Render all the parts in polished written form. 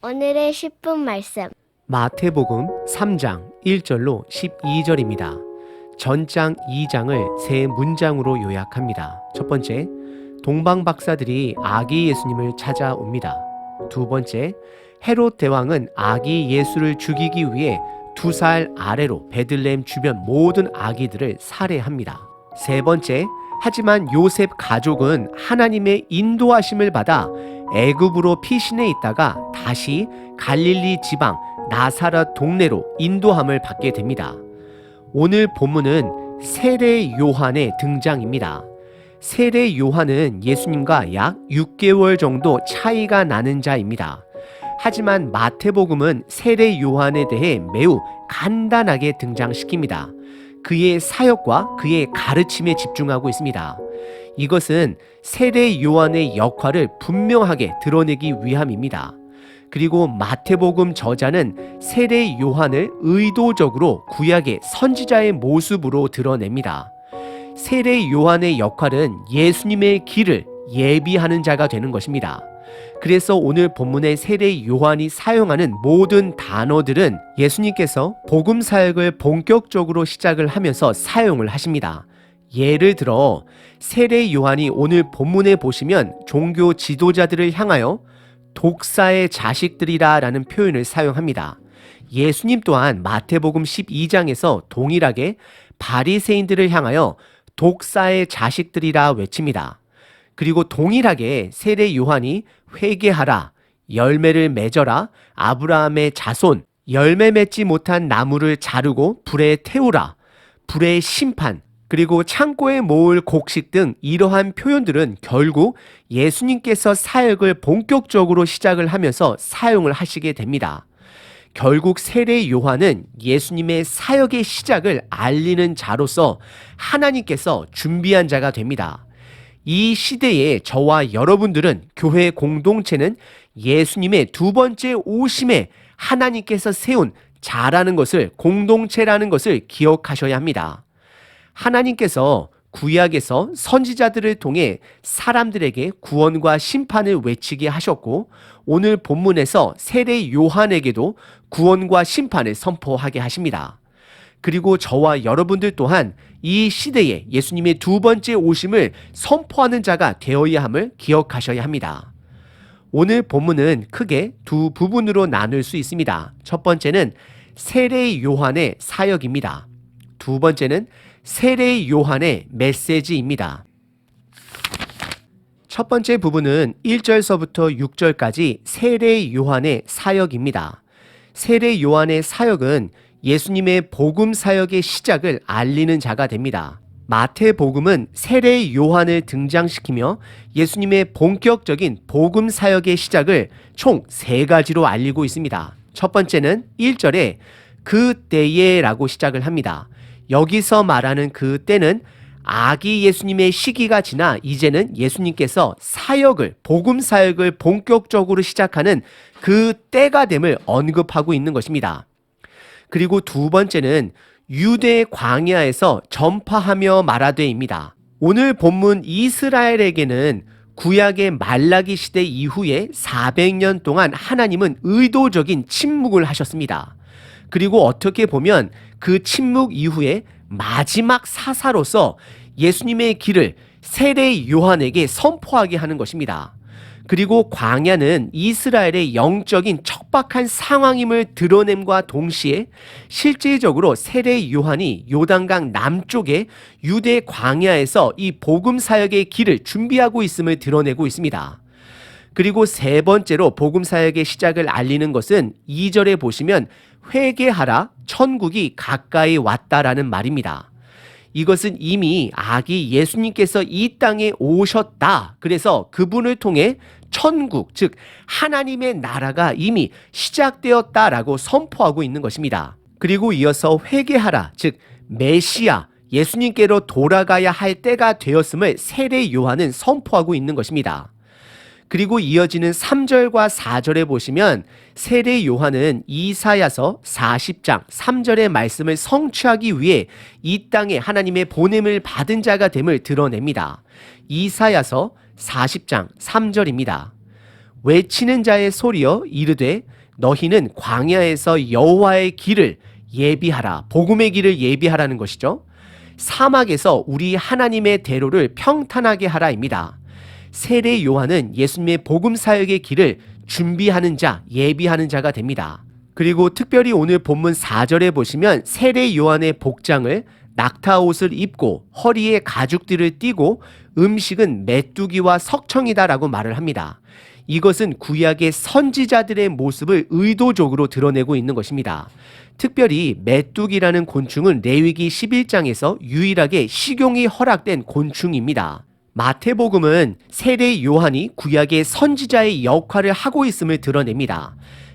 오늘의 10분 말씀. 마태복음 3장 1절로 12절입니다. 전장 2장을 세 문장으로 요약합니다. 첫 번째, 동방 박사들이 아기 예수님을 찾아옵니다. 두 번째, 헤롯 대왕은 아기 예수를 죽이기 위해 2살 아래로 베들레헴 주변 모든 아기들을 살해합니다. 세 번째, 하지만 요셉 가족은 하나님의 인도하심을 받아 애굽으로 피신해 있다가 다시 갈릴리 지방 나사렛 동네로 인도함을 받게 됩니다. 오늘 본문은 세례 요한의 등장입니다. 세례 요한은 예수님과 약 6개월 정도 차이가 나는 자입니다. 하지만 마태복음은 세례 요한에 대해 매우 간단하게 등장시킵니다. 그의 사역과 그의 가르침에 집중하고 있습니다. 이것은 세례 요한의 역할을 분명하게 드러내기 위함입니다. 그리고 마태복음 저자는 세례 요한을 의도적으로 구약의 선지자의 모습으로 드러냅니다. 세례 요한의 역할은 예수님의 길을 예비하는 자가 되는 것입니다. 그래서 오늘 본문의 세례 요한이 사용하는 모든 단어들은 예수님께서 복음 사역을 본격적으로 시작을 하면서 사용을 하십니다. 예를 들어 세례 요한이 오늘 본문에 보시면 종교 지도자들을 향하여 독사의 자식들이라 라는 표현을 사용합니다. 예수님 또한 마태복음 12장에서 동일하게 바리새인들을 향하여 독사의 자식들이라 외칩니다. 그리고 동일하게 세례 요한이 회개하라, 열매를 맺어라, 아브라함의 자손, 열매 맺지 못한 나무를 자르고 불에 태우라, 불의 심판, 그리고 창고에 모을 곡식 등 이러한 표현들은 결국 예수님께서 사역을 본격적으로 시작을 하면서 사용을 하시게 됩니다. 결국 세례 요한은 예수님의 사역의 시작을 알리는 자로서 하나님께서 준비한 자가 됩니다. 이 시대에 저와 여러분들은 교회 공동체는 예수님의 두 번째 오심에 하나님께서 세운 자라는 것을, 공동체라는 것을 기억하셔야 합니다. 하나님께서 구약에서 선지자들을 통해 사람들에게 구원과 심판을 외치게 하셨고, 오늘 본문에서 세례 요한에게도 구원과 심판을 선포하게 하십니다. 그리고 저와 여러분들 또한 이 시대에 예수님의 두 번째 오심을 선포하는 자가 되어야 함을 기억하셔야 합니다. 오늘 본문은 크게 두 부분으로 나눌 수 있습니다. 첫 번째는 세례 요한의 사역입니다. 두 번째는 세례 요한의 메시지입니다. 첫 번째 부분은 1절서부터 6절까지 세례 요한의 사역입니다. 세례 요한의 사역은 예수님의 복음 사역의 시작을 알리는 자가 됩니다. 마태복음은 세례 요한을 등장시키며 예수님의 본격적인 복음 사역의 시작을 총 3가지로 알리고 있습니다. 첫 번째는 1절에 그때에 라고 시작을 합니다. 여기서 말하는 그때는 아기 예수님의 시기가 지나 이제는 예수님께서 사역을, 복음 사역을 본격적으로 시작하는 그 때가 됨을 언급하고 있는 것입니다. 그리고 두 번째는 유대 광야에서 전파하며 말하되입니다. 오늘 본문 이스라엘에게는 구약의 말라기 시대 이후에 400년 동안 하나님은 의도적인 침묵을 하셨습니다. 그리고 어떻게 보면 그 침묵 이후에 마지막 사사로서 예수님의 길을 세례 요한에게 선포하게 하는 것입니다. 그리고 광야는 이스라엘의 영적인 척박한 상황임을 드러냄과 동시에 실제적으로 세례 요한이 요단강 남쪽의 유대 광야에서 이 복음 사역의 길을 준비하고 있음을 드러내고 있습니다. 그리고 세 번째로 복음 사역의 시작을 알리는 것은 2절에 보시면 회개하라, 천국이 가까이 왔다라는 말입니다. 이것은 이미 아기 예수님께서 이 땅에 오셨다. 그래서 그분을 통해 천국, 즉 하나님의 나라가 이미 시작되었다라고 선포하고 있는 것입니다. 그리고 이어서 회개하라, 즉 메시아, 예수님께로 돌아가야 할 때가 되었음을 세례 요한은 선포하고 있는 것입니다. 그리고 이어지는 3절과 4절에 보시면 세례 요한은 이사야서 40장 3절의 말씀을 성취하기 위해 이 땅에 하나님의 보냄을 받은 자가 됨을 드러냅니다. 이사야서 40장 3절입니다. 외치는 자의 소리여 이르되 너희는 광야에서 여호와의 길을 예비하라. 복음의 길을 예비하라는 것이죠. 사막에서 우리 하나님의 대로를 평탄하게 하라입니다. 세례 요한은 예수님의 복음 사역의 길을 준비하는 자, 예비하는 자가 됩니다. 그리고 특별히 오늘 본문 4절에 보시면 세례 요한의 복장을 낙타 옷을 입고 허리에 가죽띠를 띠고 음식은 메뚜기와 석청이다라고 말을 합니다. 이것은 구약의 선지자들의 모습을 의도적으로 드러내고 있는 것입니다. 특별히 메뚜기라는 곤충은 레위기 11장에서 유일하게 식용이 허락된 곤충입니다. 마태복음은 세례 요한이 구약의 선지자의 역할을 하고 있음을 드러냅니다.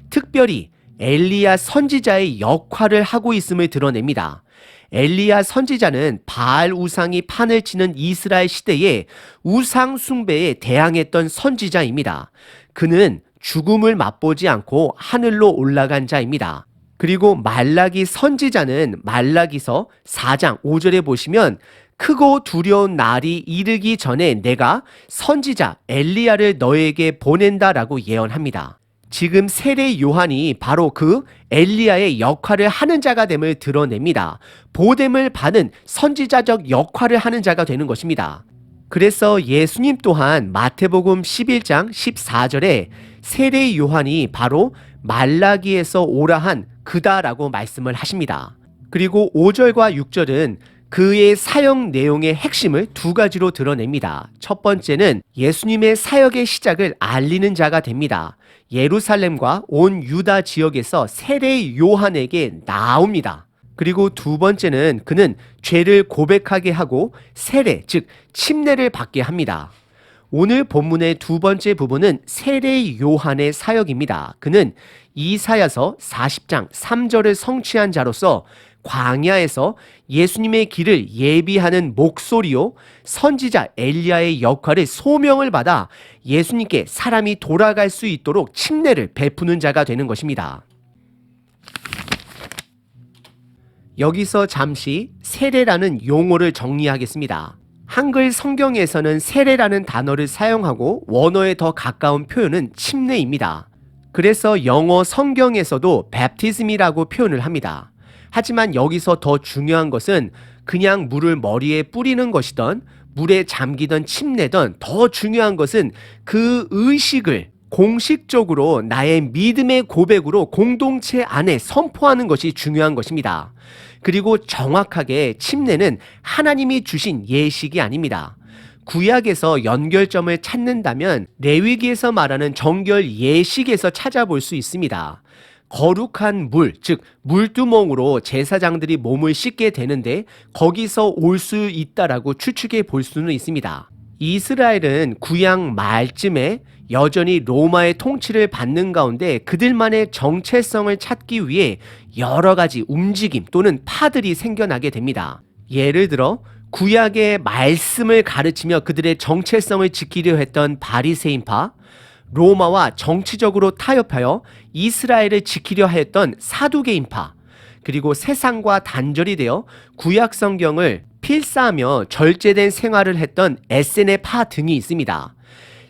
특별히 엘리야 선지자의 역할을 하고 있음을 드러냅니다. 엘리야 선지자는 바알 우상이 판을 치는 이스라엘 시대에 우상 숭배에 대항했던 선지자입니다. 그는 죽음을 맛보지 않고 하늘로 올라간 자입니다. 그리고 말라기 선지자는 말라기서 4장 5절에 보시면 크고 두려운 날이 이르기 전에 내가 선지자 엘리야를 너에게 보낸다라고 예언합니다. 지금 세례 요한이 바로 그 엘리야의 역할을 하는 자가 됨을 드러냅니다. 보냄을 받은 선지자적 역할을 하는 자가 되는 것입니다. 그래서 예수님 또한 마태복음 11장 14절에 세례 요한이 바로 말라기에서 오라 한 그다라고 말씀을 하십니다. 그리고 5절과 6절은 그의 사역 내용의 핵심을 두 가지로 드러냅니다. 첫 번째는 예수님의 사역의 시작을 알리는 자가 됩니다. 예루살렘과 온 유다 지역에서 세례 요한에게 나옵니다. 그리고 두 번째는 그는 죄를 고백하게 하고 세례, 즉 침례를 받게 합니다. 오늘 본문의 두 번째 부분은 세례 요한의 사역입니다. 그는 이사야서 40장 3절을 성취한 자로서 광야에서 예수님의 길을 예비하는 목소리요 선지자 엘리야의 역할을 소명을 받아 예수님께 사람이 돌아갈 수 있도록 침례를 베푸는 자가 되는 것입니다. 여기서 잠시 세례라는 용어를 정리하겠습니다. 한글 성경에서는 세례라는 단어를 사용하고 원어에 더 가까운 표현은 침례입니다. 그래서 영어 성경에서도 baptism이라고 표현을 합니다. 하지만 여기서 더 중요한 것은 그냥 물을 머리에 뿌리는 것이든 물에 잠기던 침례든 더 중요한 것은 그 의식을 공식적으로 나의 믿음의 고백으로 공동체 안에 선포하는 것이 중요한 것입니다. 그리고 정확하게 침례는 하나님이 주신 예식이 아닙니다. 구약에서 연결점을 찾는다면 레위기에서 말하는 정결 예식에서 찾아볼 수 있습니다. 거룩한 물, 즉 물두멍으로 제사장들이 몸을 씻게 되는데 거기서 올 수 있다라고 추측해 볼 수는 있습니다. 이스라엘은 구약 말쯤에 여전히 로마의 통치를 받는 가운데 그들만의 정체성을 찾기 위해 여러 가지 움직임 또는 파들이 생겨나게 됩니다. 예를 들어 구약의 말씀을 가르치며 그들의 정체성을 지키려 했던 바리새인파, 로마와 정치적으로 타협하여 이스라엘을 지키려 하였던 사두개인파, 그리고 세상과 단절이 되어 구약 성경을 필사하며 절제된 생활을 했던 에세네파 등이 있습니다.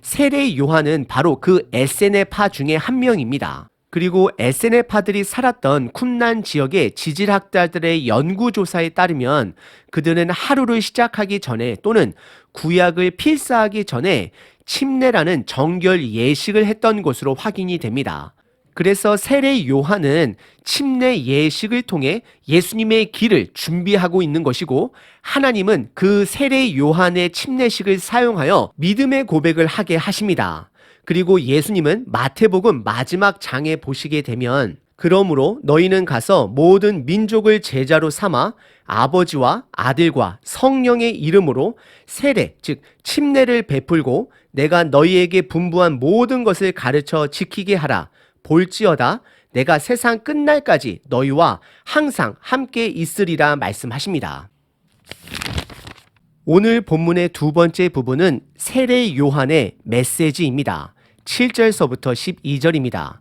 세례 요한은 바로 그 에세네파 중에 한 명입니다. 그리고 에세네파들이 살았던 쿰난 지역의 지질학자들의 연구조사에 따르면 그들은 하루를 시작하기 전에 또는 구약을 필사하기 전에 침례라는 정결 예식을 했던 것으로 확인이 됩니다. 그래서 세례 요한은 침례 예식을 통해 예수님의 길을 준비하고 있는 것이고 하나님은 그 세례 요한의 침례식을 사용하여 믿음의 고백을 하게 하십니다. 그리고 예수님은 마태복음 마지막 장에 보시게 되면 그러므로 너희는 가서 모든 민족을 제자로 삼아 아버지와 아들과 성령의 이름으로 세례, 즉 침례를 베풀고 내가 너희에게 분부한 모든 것을 가르쳐 지키게 하라. 볼지어다 내가 세상 끝날까지 너희와 항상 함께 있으리라 말씀하십니다. 오늘 본문의 두 번째 부분은 세례 요한의 메시지입니다. 7절서부터 12절입니다.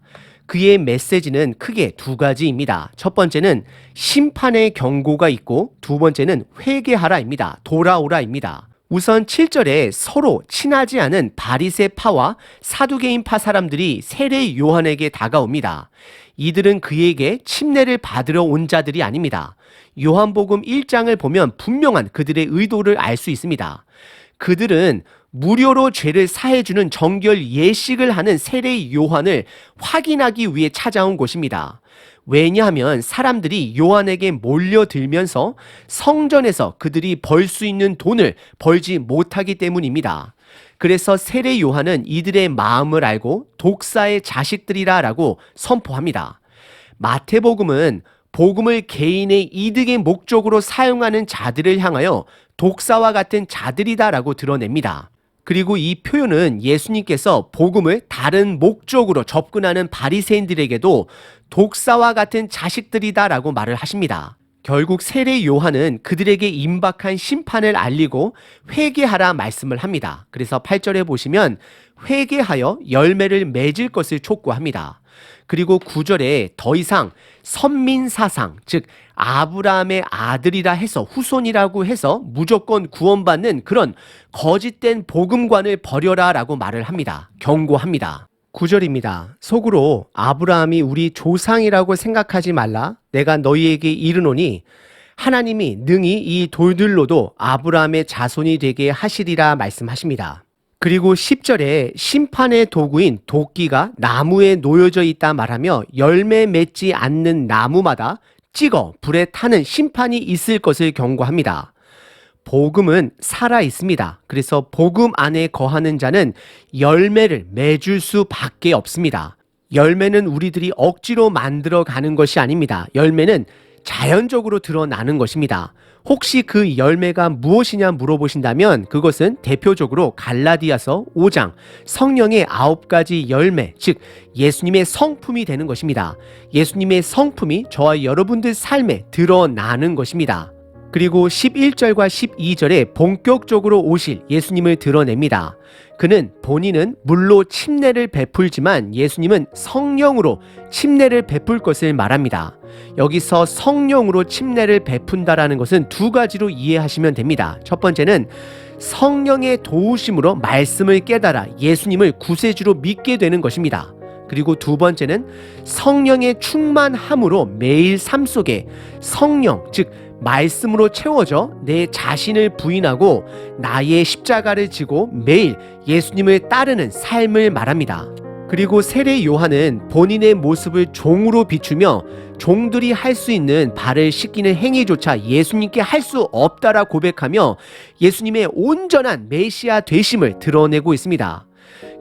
그의 메시지는 크게 두 가지입니다. 첫 번째는 심판의 경고가 있고 두 번째는 회개하라입니다. 돌아오라입니다. 우선 7절에 서로 친하지 않은 바리새파와 사두개인파 사람들이 세례 요한에게 다가옵니다. 이들은 그에게 침례를 받으러 온 자들이 아닙니다. 요한복음 1장을 보면 분명한 그들의 의도를 알 수 있습니다. 그들은 무료로 죄를 사해주는 정결 예식을 하는 세례 요한을 확인하기 위해 찾아온 곳입니다. 왜냐하면 사람들이 요한에게 몰려들면서 성전에서 그들이 벌 수 있는 돈을 벌지 못하기 때문입니다. 그래서 세례 요한은 이들의 마음을 알고 독사의 자식들이라고 선포합니다. 마태복음은 복음을 개인의 이득의 목적으로 사용하는 자들을 향하여 독사와 같은 자들이다라고 드러냅니다. 그리고 이 표현은 예수님께서 복음을 다른 목적으로 접근하는 바리새인들에게도 독사와 같은 자식들이다라고 말을 하십니다. 결국 세례 요한은 그들에게 임박한 심판을 알리고 회개하라 말씀을 합니다. 그래서 8절에 보시면 회개하여 열매를 맺을 것을 촉구합니다. 그리고 9절에 더 이상 선민사상, 즉 아브라함의 아들이라 해서 후손이라고 해서 무조건 구원받는 그런 거짓된 복음관을 버려라 라고 말을 합니다. 경고합니다. 9절입니다. 속으로 아브라함이 우리 조상이라고 생각하지 말라. 내가 너희에게 이르노니 하나님이 능히 이 돌들로도 아브라함의 자손이 되게 하시리라 말씀하십니다. 그리고 10절에 심판의 도구인 도끼가 나무에 놓여져 있다 말하며 열매 맺지 않는 나무마다 찍어 불에 타는 심판이 있을 것을 경고합니다. 복음은 살아 있습니다. 그래서 복음 안에 거하는 자는 열매를 맺을 수밖에 없습니다. 열매는 우리들이 억지로 만들어가는 것이 아닙니다. 열매는 자연적으로 드러나는 것입니다. 혹시 그 열매가 무엇이냐 물어보신다면 그것은 대표적으로 갈라디아서 5장 성령의 9가지 열매, 즉 예수님의 성품이 되는 것입니다. 예수님의 성품이 저와 여러분들 삶에 드러나는 것입니다. 그리고 11절과 12절에 본격적으로 오실 예수님을 드러냅니다. 그는 본인은 물로 침례를 베풀지만 예수님은 성령으로 침례를 베풀 것을 말합니다. 여기서 성령으로 침례를 베푼다라는 것은 두 가지로 이해하시면 됩니다. 첫 번째는 성령의 도우심으로 말씀을 깨달아 예수님을 구세주로 믿게 되는 것입니다. 그리고 두 번째는 성령의 충만함으로 매일 삶 속에 성령, 즉 말씀으로 채워져 내 자신을 부인하고 나의 십자가를 지고 매일 예수님을 따르는 삶을 말합니다. 그리고 세례 요한은 본인의 모습을 종으로 비추며 종들이 할 수 있는 발을 씻기는 행위조차 예수님께 할 수 없다라 고백하며 예수님의 온전한 메시아 되심을 드러내고 있습니다.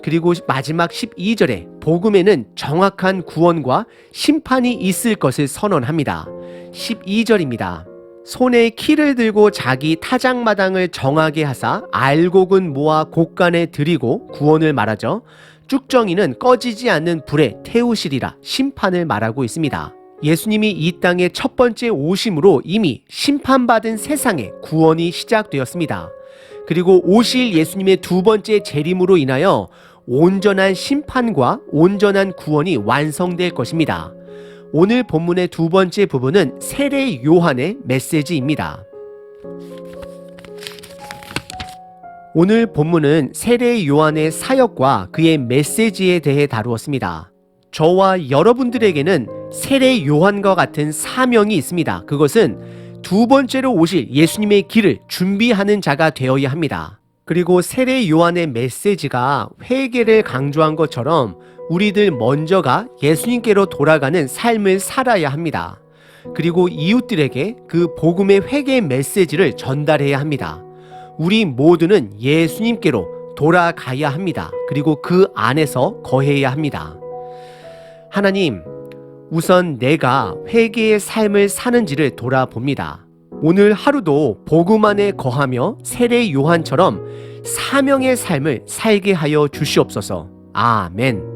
그리고 마지막 12절에 복음에는 정확한 구원과 심판이 있을 것을 선언합니다. 12절입니다. 손에 키를 들고 자기 타작마당을 정하게 하사 알곡은 모아 곳간에 들이고 구원을 말하죠. 쭉정이는 꺼지지 않는 불에 태우시리라 심판을 말하고 있습니다. 예수님이 이 땅의 첫 번째 오심으로 이미 심판받은 세상에 구원이 시작되었습니다. 그리고 오실 예수님의 두 번째 재림으로 인하여 온전한 심판과 온전한 구원이 완성될 것입니다. 오늘 본문의 두 번째 부분은 세례 요한의 메시지입니다. 오늘 본문은 세례 요한의 사역과 그의 메시지에 대해 다루었습니다. 저와 여러분들에게는 세례 요한과 같은 사명이 있습니다. 그것은 두 번째로 오실 예수님의 길을 준비하는 자가 되어야 합니다. 그리고 세례 요한의 메시지가 회개를 강조한 것처럼 우리들 먼저가 예수님께로 돌아가는 삶을 살아야 합니다. 그리고 이웃들에게 그 복음의 회개 메시지를 전달해야 합니다. 우리 모두는 예수님께로 돌아가야 합니다. 그리고 그 안에서 거해야 합니다. 하나님, 우선 내가 회개의 삶을 사는지를 돌아봅니다. 오늘 하루도 복음 안에 거하며 세례 요한처럼 사명의 삶을 살게 하여 주시옵소서. 아멘.